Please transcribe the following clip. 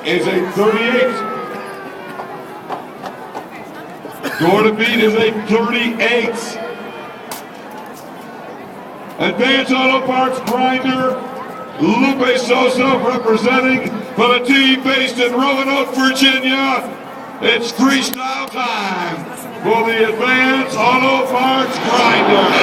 is a 38. Door to beat is a 38. Advanced Auto Parts grinder, Lupe Soza representing for the team based in Roanoke, Virginia. It's freestyle time for the Advanced Auto Parts grinder.